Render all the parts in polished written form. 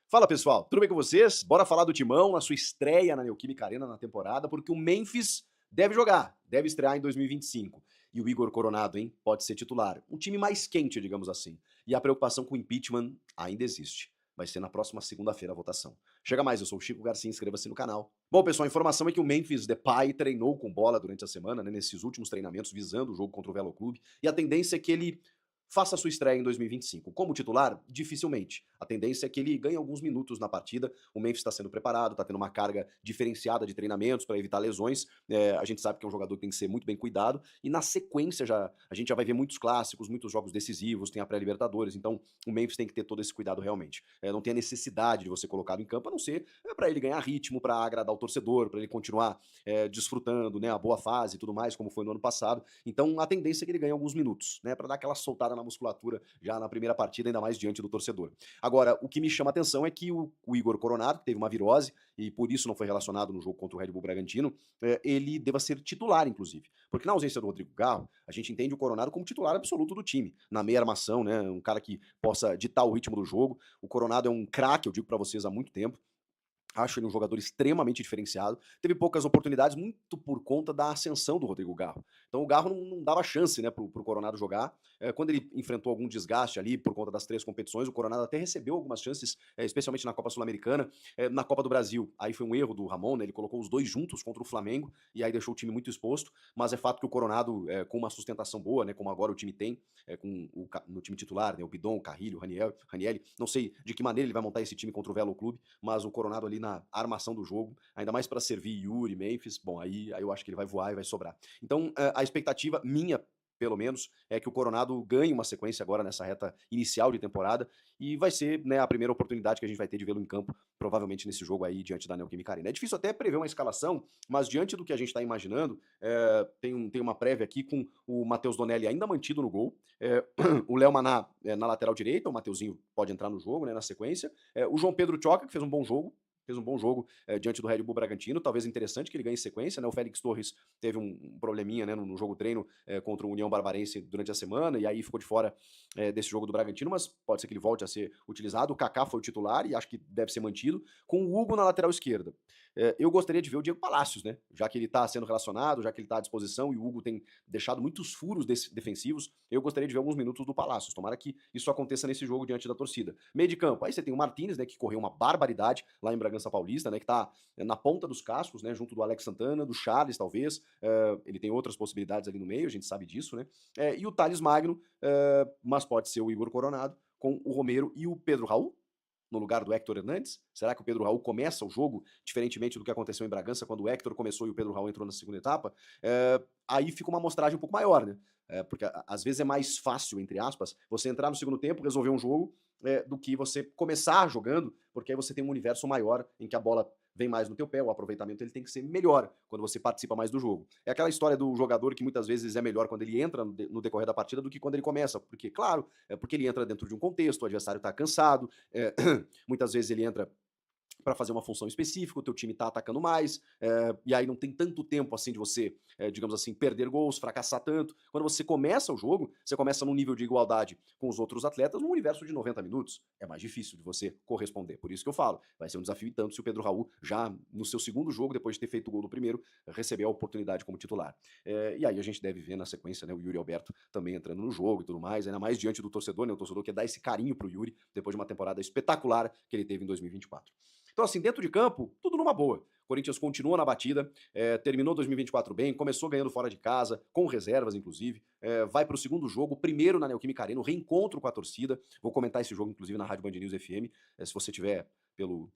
Fala pessoal, tudo bem com vocês? Bora falar do Timão na sua estreia na Neoquímica Arena na temporada, porque o Memphis deve jogar, deve estrear em 2025. E o Igor Coronado, hein, pode ser titular. Um time mais quente, digamos assim. E a preocupação com o impeachment ainda existe. Vai ser na próxima segunda-feira a votação. Chega mais, eu sou o Chico Garcia, inscreva-se no canal. Bom, pessoal, a informação é que o Memphis Depay treinou com bola durante a semana, né, nesses últimos treinamentos, visando o jogo contra o Velo Clube, e a tendência é que ele faça a sua estreia em 2025. Como titular, dificilmente. A tendência é que ele ganhe alguns minutos na partida. O Memphis está sendo preparado, está tendo uma carga diferenciada de treinamentos para evitar lesões. A gente sabe que é um jogador que tem que ser muito bem cuidado. E na sequência a gente já vai ver muitos clássicos, muitos jogos decisivos, tem a pré-Libertadores. Então o Memphis tem que ter todo esse cuidado realmente. Não tem a necessidade de você colocá-lo em campo, a não ser para ele ganhar ritmo, para agradar o torcedor, para ele continuar desfrutando, né, a boa fase e tudo mais, como foi no ano passado. Então a tendência é que ele ganhe alguns minutos, né, para dar aquela soltada na musculatura já na primeira partida, ainda mais diante do torcedor. Agora, o que me chama a atenção é que o Igor Coronado, que teve uma virose e por isso não foi relacionado no jogo contra o Red Bull Bragantino, ele deva ser titular, inclusive. Porque na ausência do Rodrigo Garro, a gente entende o Coronado como titular absoluto do time, na meia armação, né, um cara que possa ditar o ritmo do jogo. O Coronado é um craque, eu digo para vocês há muito tempo. Acho ele um jogador extremamente diferenciado. Teve poucas oportunidades, muito por conta da ascensão do Rodrigo Garro. Então o Garro não dava chance, né, pro Coronado jogar. Quando ele enfrentou algum desgaste ali por conta das 3 competições, o Coronado até recebeu algumas chances, especialmente na Copa Sul-Americana. Na Copa do Brasil, aí foi um erro do Ramon, né, ele colocou os dois juntos contra o Flamengo e aí deixou o time muito exposto. Mas é fato que o Coronado, com uma sustentação boa, né, como agora o time tem, no time titular, né, o Bidon, o Carrilho, o Ranielli, não sei de que maneira ele vai montar esse time contra o Velo Clube, mas o Coronado ali na armação do jogo, ainda mais para servir Yuri, Memphis, bom, aí eu acho que ele vai voar e vai sobrar. Então, a expectativa minha, pelo menos, é que o Coronado ganhe uma sequência agora nessa reta inicial de temporada e vai ser, né, a primeira oportunidade que a gente vai ter de vê-lo em campo, provavelmente nesse jogo aí diante da Neoquímica Arena. É difícil até prever uma escalação, mas diante do que a gente está imaginando, tem uma prévia aqui com o Matheus Donelli ainda mantido no gol, o Léo Maná na lateral direita, o Mateuzinho pode entrar no jogo, né, na sequência, o João Pedro Choca, que fez um bom jogo, diante do Red Bull Bragantino, talvez interessante que ele ganhe sequência, né? O Félix Torres teve um probleminha, né, no jogo treino contra o União Barbarense durante a semana, e aí ficou de fora desse jogo do Bragantino, mas pode ser que ele volte a ser utilizado. O Kaká foi o titular e acho que deve ser mantido, com o Hugo na lateral esquerda. Eu gostaria de ver o Diego Palacios, né? Já que ele está sendo relacionado, já que ele está à disposição e o Hugo tem deixado muitos furos defensivos, eu gostaria de ver alguns minutos do Palacios. Tomara que isso aconteça nesse jogo diante da torcida. Meio de campo, aí você tem o Martínez, né, que correu uma barbaridade lá em Bragança Paulista, né, que tá na ponta dos cascos, né, junto do Alex Santana, do Charles, talvez. Ele tem outras possibilidades ali no meio, a gente sabe disso, né? E o Thales Magno, mas pode ser o Igor Coronado, com o Romero e o Pedro Raul, no lugar do Héctor Hernandes? Será que o Pedro Raul começa o jogo, diferentemente do que aconteceu em Bragança, quando o Héctor começou e o Pedro Raul entrou na segunda etapa? Aí fica uma amostragem um pouco maior, né? Porque às vezes é mais fácil, entre aspas, você entrar no segundo tempo, resolver um jogo, do que você começar jogando, porque aí você tem um universo maior em que a bola vem mais no teu pé, o aproveitamento ele tem que ser melhor quando você participa mais do jogo. É aquela história do jogador que muitas vezes é melhor quando ele entra no decorrer da partida do que quando ele começa, porque, claro, porque ele entra dentro de um contexto, o adversário está cansado, muitas vezes ele entra para fazer uma função específica, o teu time tá atacando mais, e aí não tem tanto tempo assim de você, digamos assim, perder gols, fracassar tanto. Quando você começa o jogo, você começa num nível de igualdade com os outros atletas, num universo de 90 minutos. É mais difícil de você corresponder. Por isso que eu falo, vai ser um desafio e tanto se o Pedro Raul, já no seu segundo jogo, depois de ter feito o gol do primeiro, receber a oportunidade como titular. E aí a gente deve ver na sequência, né, o Yuri Alberto também entrando no jogo e tudo mais, ainda mais diante do torcedor, né, o torcedor quer dar esse carinho pro Yuri, depois de uma temporada espetacular que ele teve em 2024. Então, assim, dentro de campo, tudo numa boa. O Corinthians continua na batida, terminou 2024 bem, começou ganhando fora de casa, com reservas, inclusive, vai para o segundo jogo, primeiro na Neoquímica Arena, o reencontro com a torcida. Vou comentar esse jogo, inclusive, na Rádio Band News FM, se você tiver pelo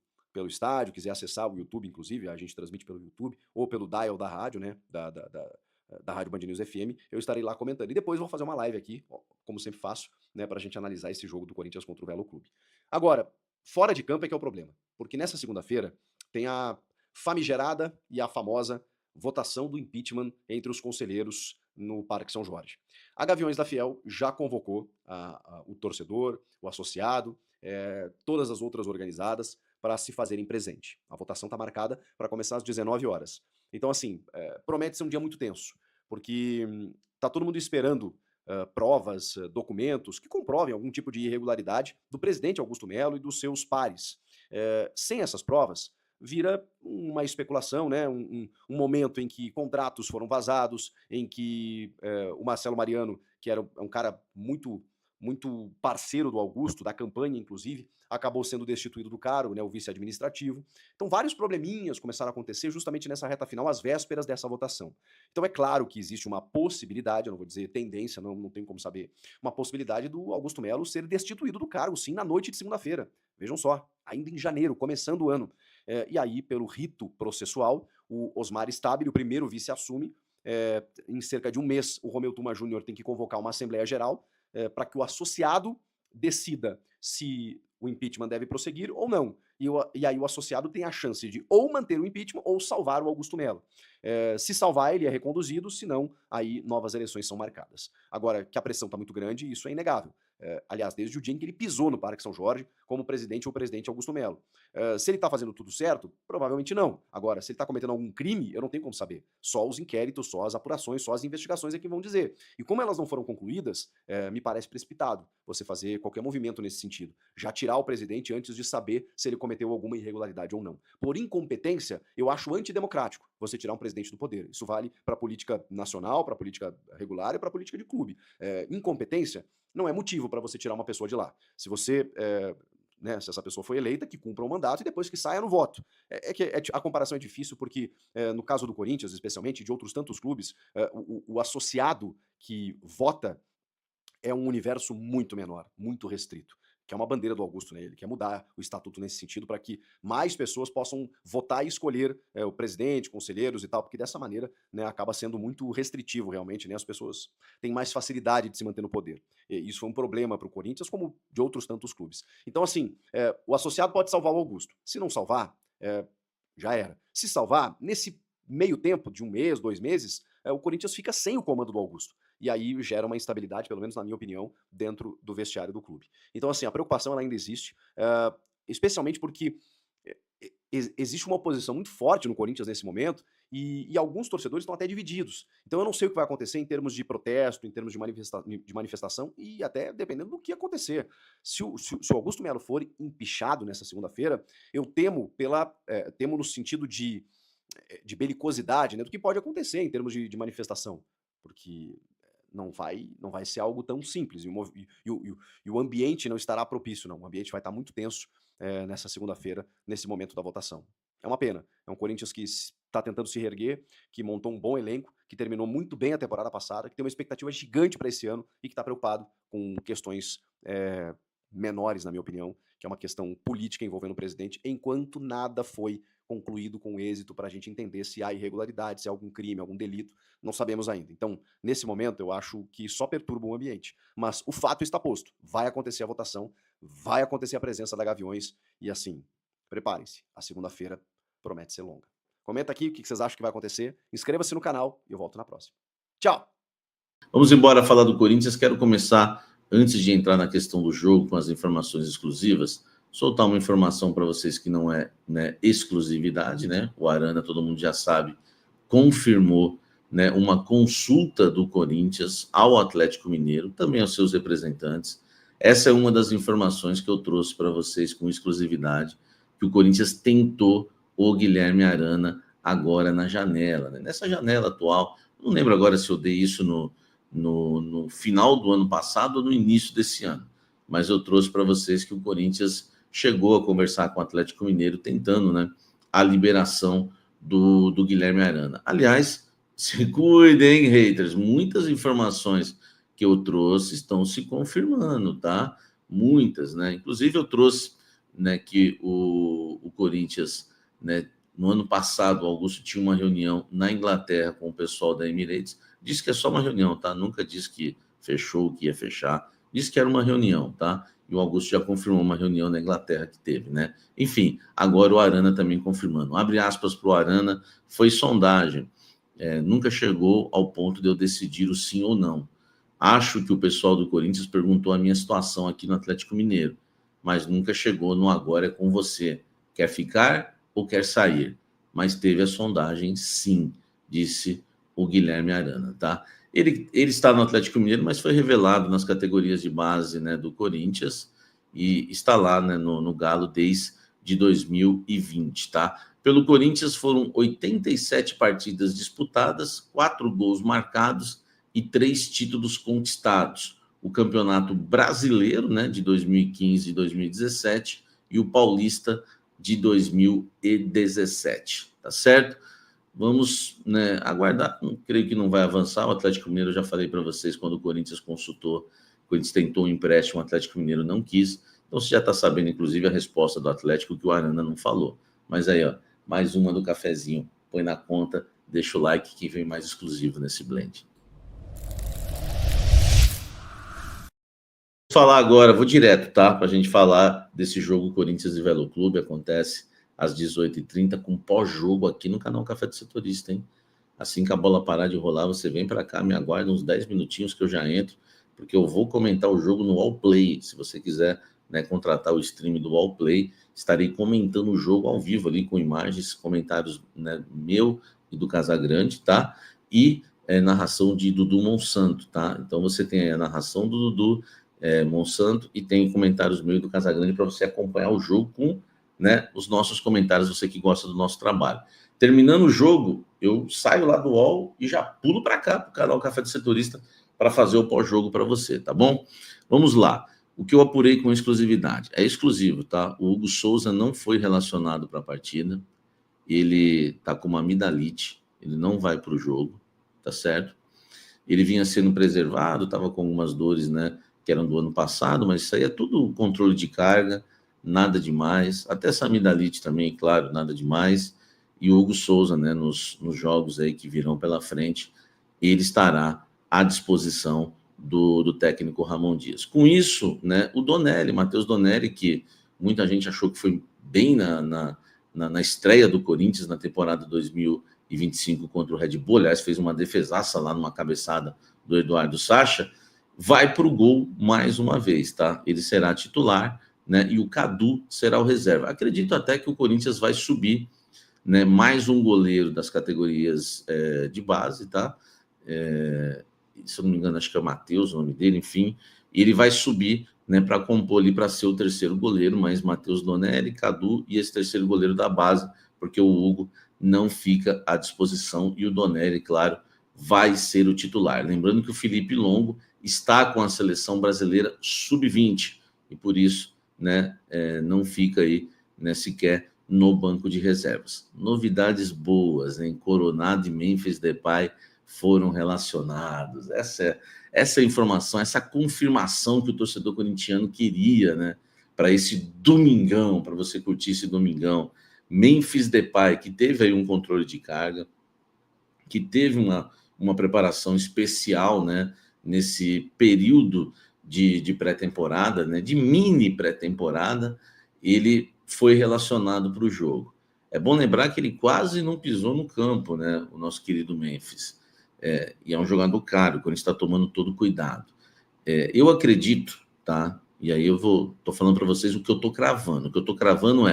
estádio, quiser acessar o YouTube, inclusive, a gente transmite pelo YouTube, ou pelo dial da rádio, né, da Rádio Band News FM, eu estarei lá comentando. E depois vou fazer uma live aqui, como sempre faço, né, para a gente analisar esse jogo do Corinthians contra o Velo Clube. Agora, fora de campo é que é o problema, porque nessa segunda-feira tem a famigerada e a famosa votação do impeachment entre os conselheiros no Parque São Jorge. A Gaviões da Fiel já convocou o torcedor, o associado, todas as outras organizadas para se fazerem presente. A votação está marcada para começar às 19 horas. Então, assim, promete ser um dia muito tenso, porque está todo mundo esperando provas, documentos que comprovem algum tipo de irregularidade do presidente Augusto Melo e dos seus pares. Sem essas provas, vira uma especulação, né? Um momento em que contratos foram vazados, em que o Marcelo Mariano, que era um cara muito parceiro do Augusto, da campanha, inclusive, acabou sendo destituído do cargo, né, o vice administrativo. Então, vários probleminhas começaram a acontecer justamente nessa reta final, às vésperas dessa votação. Então, é claro que existe uma possibilidade, eu não vou dizer tendência, não tem como saber, uma possibilidade do Augusto Melo ser destituído do cargo, sim, na noite de segunda-feira. Vejam só, ainda em janeiro, começando o ano. E aí, pelo rito processual, o Osmar Stabile, o primeiro vice, assume. Em cerca de um mês, o Romeu Tuma Júnior tem que convocar uma Assembleia Geral para que o associado decida se o impeachment deve prosseguir ou não. E aí o associado tem a chance de ou manter o impeachment ou salvar o Augusto Melo. Se salvar, ele é reconduzido, se não, aí novas eleições são marcadas. Agora, que a pressão está muito grande, isso é inegável. Aliás, desde o dia em que ele pisou no Parque São Jorge como presidente ou presidente Augusto Melo. Se ele está fazendo tudo certo, provavelmente não. Agora, se ele está cometendo algum crime, eu não tenho como saber. Só os inquéritos, só as apurações, só as investigações é que vão dizer. E como elas não foram concluídas, me parece precipitado você fazer qualquer movimento nesse sentido. Já tirar o presidente antes de saber se ele cometeu alguma irregularidade ou não. Por incompetência, eu acho antidemocrático você tirar um presidente do poder. Isso vale para a política nacional, para a política regular e para a política de clube. Incompetência não é motivo para você tirar uma pessoa de lá. Se você se essa pessoa foi eleita, que cumpra o mandato e depois que saia no voto. A comparação é difícil porque, no caso do Corinthians, especialmente, e de outros tantos clubes, o associado que vota é um universo muito menor, muito restrito, que é uma bandeira do Augusto, né? Ele quer mudar o estatuto nesse sentido para que mais pessoas possam votar e escolher o presidente, conselheiros e tal, porque dessa maneira, né, acaba sendo muito restritivo realmente, né? As pessoas têm mais facilidade de se manter no poder. E isso foi um problema para o Corinthians, como de outros tantos clubes. Então, assim, o associado pode salvar o Augusto. Se não salvar, já era. Se salvar, nesse meio tempo, de um mês, 2 meses, o Corinthians fica sem o comando do Augusto. E aí gera uma instabilidade, pelo menos na minha opinião, dentro do vestiário do clube. Então, assim, a preocupação ela ainda existe, especialmente porque existe uma oposição muito forte no Corinthians nesse momento e alguns torcedores estão até divididos. Então eu não sei o que vai acontecer em termos de protesto, em termos de manifestação e até dependendo do que acontecer. Se o Augusto Melo for empichado nessa segunda-feira, eu temo temo no sentido de belicosidade, né, do que pode acontecer em termos de manifestação, porque não vai ser algo tão simples, e o ambiente não estará propício, não. O ambiente vai estar muito tenso nessa segunda-feira, nesse momento da votação. É uma pena. É um Corinthians que está tentando se reerguer, que montou um bom elenco, que terminou muito bem a temporada passada, que tem uma expectativa gigante para esse ano e que está preocupado com questões menores, na minha opinião, que é uma questão política envolvendo o presidente, enquanto nada foi concluído com êxito para a gente entender se há irregularidade, se há algum crime, algum delito, não sabemos ainda. Então, nesse momento, eu acho que só perturba o ambiente. Mas o fato está posto. Vai acontecer a votação, vai acontecer a presença da Gaviões e, assim, preparem-se. A segunda-feira promete ser longa. Comenta aqui o que vocês acham que vai acontecer. Inscreva-se no canal e eu volto na próxima. Tchau! Vamos embora falar do Corinthians. Quero começar, antes de entrar na questão do jogo, com as informações exclusivas, soltar uma informação para vocês que não é, né, exclusividade, né? O Arana, todo mundo já sabe, confirmou, né, uma consulta do Corinthians ao Atlético Mineiro, também aos seus representantes. Essa é uma das informações que eu trouxe para vocês com exclusividade, que o Corinthians tentou o Guilherme Arana agora na janela, né? Nessa janela atual. Não lembro agora se eu dei isso no final do ano passado ou no início desse ano, mas eu trouxe para vocês que o Corinthians chegou a conversar com o Atlético Mineiro, tentando, né, a liberação do Guilherme Arana. Aliás, se cuidem, haters, muitas informações que eu trouxe estão se confirmando, tá? Muitas, né? Inclusive eu trouxe, né, que o Corinthians, né, no ano passado, o Augusto tinha uma reunião na Inglaterra com o pessoal da Emirates. Disse que é só uma reunião, tá? Nunca disse que fechou, que ia fechar. Disse que era uma reunião, tá? E o Augusto já confirmou uma reunião na Inglaterra que teve, né? Enfim, agora o Arana também confirmando. Abre aspas para o Arana, foi sondagem. Nunca chegou ao ponto de eu decidir o sim ou não. Acho que o pessoal do Corinthians perguntou a minha situação aqui no Atlético Mineiro, mas nunca chegou no agora é com você. Quer ficar ou quer sair? Mas teve a sondagem, sim, disse o Guilherme Arana, tá? Ele está no Atlético Mineiro, mas foi revelado nas categorias de base, né, do Corinthians e está lá, né, no Galo desde de 2020, tá? Pelo Corinthians foram 87 partidas disputadas, 4 gols marcados e 3 títulos conquistados. O Campeonato Brasileiro, né, de 2015 e 2017 e o Paulista de 2017, tá certo? Vamos, né, aguardar, creio que não vai avançar. O Atlético Mineiro, eu já falei para vocês, quando o Corinthians consultou, o Corinthians tentou um empréstimo, o Atlético Mineiro não quis. Então você já está sabendo, inclusive, a resposta do Atlético, que o Arana não falou. Mas aí, ó, mais uma do cafezinho. Põe na conta, deixa o like que vem mais exclusivo nesse blend. Vou falar agora, vou direto, tá? Para a gente falar desse jogo Corinthians e Velo Clube. Acontece às 18h30 com pós-jogo aqui no canal Café do Setorista, hein? Assim que a bola parar de rolar, você vem para cá, me aguarda uns 10 minutinhos que eu já entro, porque eu vou comentar o jogo no Allplay. Se você quiser, né, contratar o stream do Allplay, estarei comentando o jogo ao vivo ali com imagens, comentários, né, meu e do Casagrande, tá? E narração de Dudu Monsanto, tá? Então você tem a narração do Dudu Monsanto e tem comentários meio do Casagrande para você acompanhar o jogo com, né, os nossos comentários, você que gosta do nosso trabalho. Terminando o jogo, eu saio lá do UOL e já pulo para cá, para o canal Café do Setorista, para fazer o pós-jogo para você, tá bom? Vamos lá. O que eu apurei com exclusividade. É exclusivo, tá? O Hugo Souza não foi relacionado para a partida. Ele tá com uma amidalite. Ele não vai para o jogo, tá certo? Ele vinha sendo preservado, estava com algumas dores, né, que eram do ano passado, mas isso aí é tudo controle de carga, nada demais. Até essa amidalite também, claro, nada demais. E o Hugo Souza, né, nos jogos aí que virão pela frente, ele estará à disposição do técnico Ramon Dias. Com isso, né, o Donelli, Matheus Donelli, que muita gente achou que foi bem na estreia do Corinthians na temporada 2025 contra o Red Bull, aliás, fez uma defesaça lá numa cabeçada do Eduardo Sacha, vai para o gol mais uma vez, tá? Ele será titular, né, e o Cadu será o reserva. Acredito até que o Corinthians vai subir, né, mais um goleiro das categorias de base, tá? Se eu não me engano, acho que é o Matheus, o nome dele, enfim. E ele vai subir, né, para compor ali para ser o terceiro goleiro, mais Matheus Donelli, Cadu e esse terceiro goleiro da base, porque o Hugo não fica à disposição e o Donelli, claro, vai ser o titular. Lembrando que o Felipe Longo está com a seleção brasileira sub-20 e por isso, né, não fica aí, né, sequer no banco de reservas. Novidades boas, hein? Coronado e Memphis Depay foram relacionados. Essa informação, essa confirmação que o torcedor corintiano queria, né, para esse domingão, para você curtir esse domingão. Memphis Depay, que teve aí um controle de carga, que teve uma preparação especial, né, nesse período de pré-temporada, né, de mini pré-temporada, ele foi relacionado para o jogo. É bom lembrar que ele quase não pisou no campo, né, o nosso querido Memphis. E é um jogador caro, quando está tomando todo cuidado. Eu acredito, tá? E aí tô falando para vocês o que eu tô cravando. O que eu tô cravando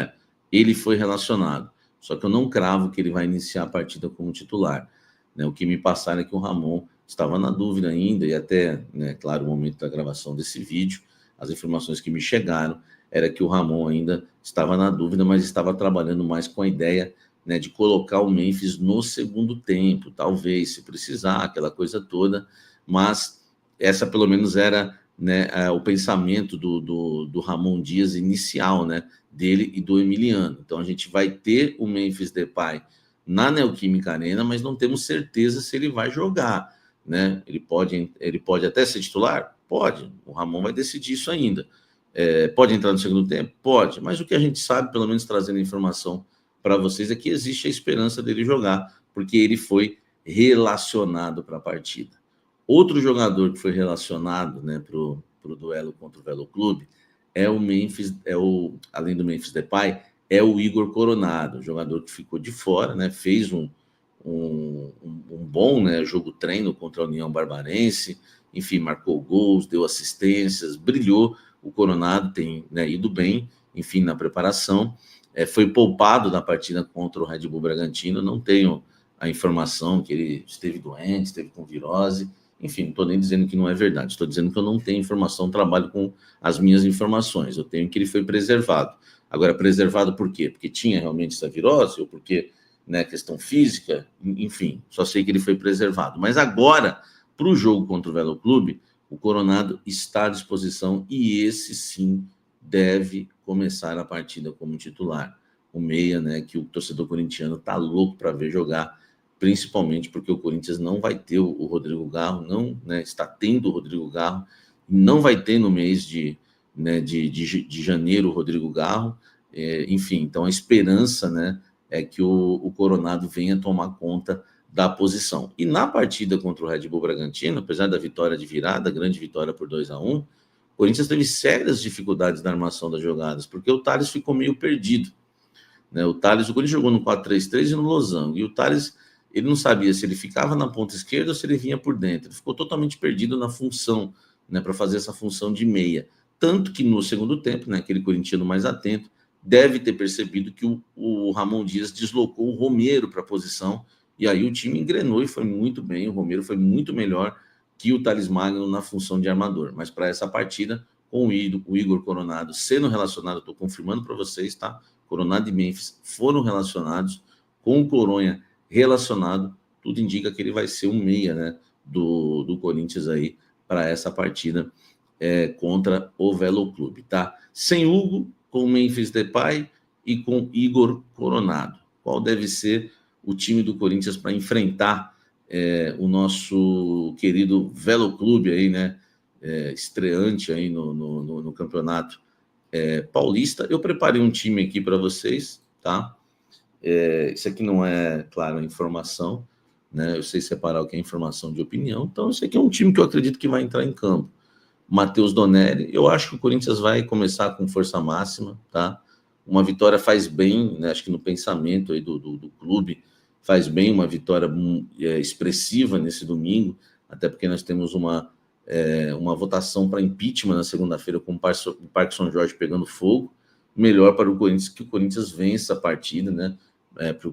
ele foi relacionado. Só que eu não cravo que ele vai iniciar a partida como titular. Né? O que me passaram é que o Ramon estava na dúvida ainda, e até, né, claro, o momento da gravação desse vídeo, as informações que me chegaram era que o Ramon ainda estava na dúvida, mas estava trabalhando mais com a ideia, né, de colocar o Memphis no segundo tempo, talvez, se precisar, aquela coisa toda, mas essa pelo menos era, né, o pensamento do Ramon Dias inicial, né, dele e do Emiliano. Então a gente vai ter o Memphis Depay na Neoquímica Arena, mas não temos certeza se ele vai jogar, né? Ele pode até ser titular? Pode, o Ramon vai decidir isso ainda. Pode entrar no segundo tempo? Pode, mas o que a gente sabe, pelo menos trazendo informação para vocês, é que existe a esperança dele jogar, porque ele foi relacionado para a partida. Outro jogador que foi relacionado, né, para o duelo contra o Velo Clube é o Memphis, além do Memphis Depay, é o Igor Coronado, jogador que ficou de fora, né, fez um bom, né, jogo treino contra a União Barbarense, enfim, marcou gols, deu assistências, brilhou. O Coronado tem, né, ido bem, enfim, na preparação. Foi poupado na partida contra o Red Bull Bragantino. Não tenho a informação que ele esteve doente, esteve com virose, Enfim, não estou nem dizendo que não é verdade, estou dizendo que eu não tenho informação, trabalho com as minhas informações, eu tenho que ele foi preservado. Agora, preservado por quê? Porque tinha realmente essa virose, ou porque, né, questão física, enfim, só sei que ele foi preservado. Mas agora, para o jogo contra o Velo Clube, o Coronado está à disposição e esse sim deve começar a partida como titular. O meia, né, que o torcedor corintiano está louco para ver jogar, principalmente porque o Corinthians não vai ter o Rodrigo Garro, não, né, está tendo o Rodrigo Garro, não vai ter no mês de janeiro o Rodrigo Garro, enfim, então a esperança, né, é que o Coronado venha tomar conta da posição. E na partida contra o Red Bull Bragantino, apesar da vitória de virada, grande vitória por 2-1, o Corinthians teve sérias dificuldades na armação das jogadas, porque o Thales ficou meio perdido, né? O Corinthians jogou no 4-3-3 e no losango, e o Thales, ele não sabia se ele ficava na ponta esquerda ou se ele vinha por dentro, ele ficou totalmente perdido na função, né, para fazer essa função de meia. Tanto que no segundo tempo, né, aquele corintiano mais atento, deve ter percebido que o Ramon Dias deslocou o Romero para a posição, e aí o time engrenou e foi muito bem, o Romero foi muito melhor que o Thales Magno na função de armador. Mas para essa partida, com o Igor Coronado sendo relacionado, estou confirmando para vocês, tá? Coronado e Memphis foram relacionados, com o Coronha relacionado, tudo indica que ele vai ser um meia, né, do Corinthians aí para essa partida contra o Velo Clube, tá? Sem Hugo, com Memphis Depay e com Igor Coronado. Qual deve ser o time do Corinthians para enfrentar o nosso querido Velo Clube aí, né? Estreante aí no campeonato paulista. Eu preparei um time aqui para vocês, tá? Isso aqui não é, claro, informação, né? Eu sei separar o que é informação de opinião, então isso aqui é um time que eu acredito que vai entrar em campo. Matheus Donelli, eu acho que o Corinthians vai começar com força máxima, tá? Uma vitória faz bem, né? Acho que no pensamento aí do clube faz bem uma vitória expressiva nesse domingo, até porque nós temos uma votação para impeachment na segunda-feira com o Parque São Jorge pegando fogo. Melhor para o Corinthians que o Corinthians vença a partida, né?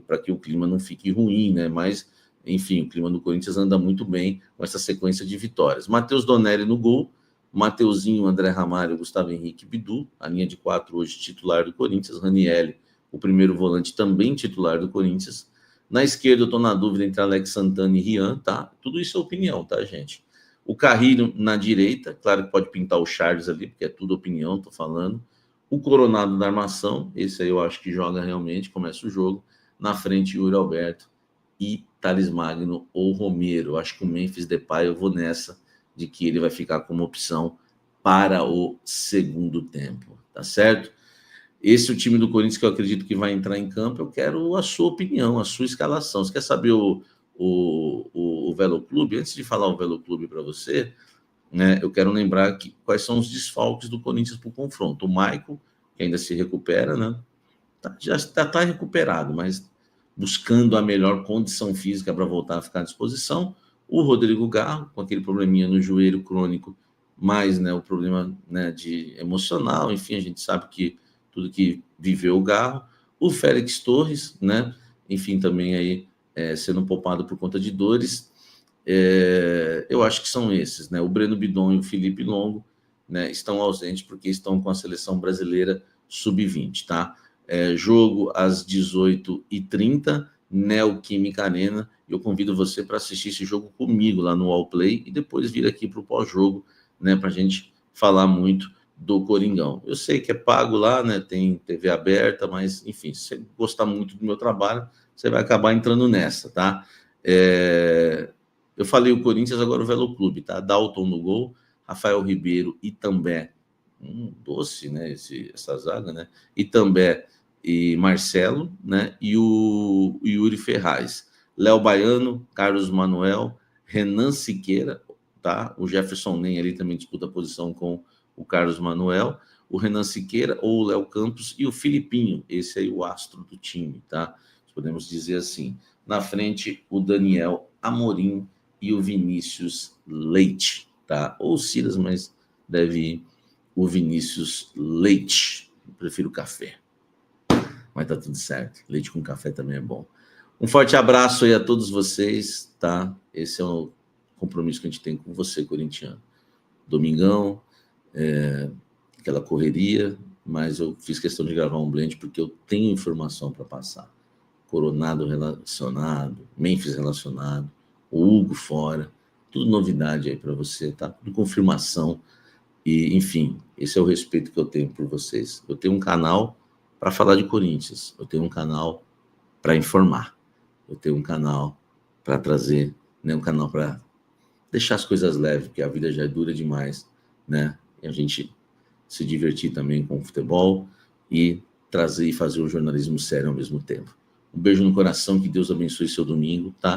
Para que o clima não fique ruim, né? Mas, enfim, o clima do Corinthians anda muito bem com essa sequência de vitórias. Matheus Donelli no gol, Mateuzinho, André Ramalho, Gustavo Henrique, Bidu, a linha de 4 hoje titular do Corinthians, Ranielli, o primeiro volante também titular do Corinthians. Na esquerda eu estou na dúvida entre Alex Santana e Rian, tá? Tudo isso é opinião, tá, gente? O Carrilho na direita, claro que pode pintar o Charles ali, porque é tudo opinião, tô falando. O Coronado da armação, esse aí eu acho que joga realmente, começa o jogo. Na frente, Yuri Alberto e Thales Magno ou Romero. Eu acho que o Memphis Depay, eu vou nessa, de que ele vai ficar como opção para o segundo tempo, tá certo? Esse é o time do Corinthians que eu acredito que vai entrar em campo. Eu quero a sua opinião, a sua escalação. Você quer saber o Velo Clube? Antes de falar o Velo Clube para você, né, eu quero lembrar quais são os desfalques do Corinthians para o confronto. O Maicon, que ainda se recupera, né? Já está recuperado, mas buscando a melhor condição física para voltar a ficar à disposição. O Rodrigo Garro, com aquele probleminha no joelho crônico, mais, né, o problema, né, de emocional, enfim, a gente sabe que tudo que viveu o Garro. O Félix Torres, né, enfim, também aí sendo poupado por conta de dores. Eu acho que são esses, né? O Breno Bidon e o Felipe Longo, né, estão ausentes porque estão com a seleção brasileira sub-20, tá? Jogo às 18h30, Neoquímica Arena. Eu convido você para assistir esse jogo comigo lá no Allplay e depois vir aqui para o pós-jogo, né, para a gente falar muito do Coringão. Eu sei que é pago lá, né, tem TV aberta, mas, enfim, se você gostar muito do meu trabalho, você vai acabar entrando nessa, tá? Eu falei o Corinthians, agora o Velo Clube, tá? Dalton no gol, Rafael Ribeiro e També, doce, né, essa zaga, né? Itambé e Marcelo, né? E o Yuri Ferraz. Léo Baiano, Carlos Manuel, Renan Siqueira, tá? O Jefferson Nem ali também disputa a posição com o Carlos Manuel, o Renan Siqueira ou o Léo Campos e o Filipinho, esse aí o astro do time, tá? Podemos dizer assim. Na frente, o Daniel Amorim e o Vinícius Leite, tá? Ou o Silas, mas deve ir o Vinícius Leite. Eu prefiro café, mas tá tudo certo. Leite com café também é bom. Um forte abraço aí a todos vocês, tá? Esse é o compromisso que a gente tem com você, corintiano. Domingão, aquela correria, mas eu fiz questão de gravar um blend porque eu tenho informação para passar. Coronado relacionado, Memphis relacionado, o Hugo fora, tudo novidade aí para você, tá? Tudo confirmação. E, enfim, esse é o respeito que eu tenho por vocês. Eu tenho um canal para falar de Corinthians, eu tenho um canal para informar, eu tenho um canal para trazer, né, um canal para deixar as coisas leves, porque a vida já é dura demais, né? E a gente se divertir também com o futebol e trazer e fazer um jornalismo sério ao mesmo tempo. Um beijo no coração, que Deus abençoe seu domingo, tá?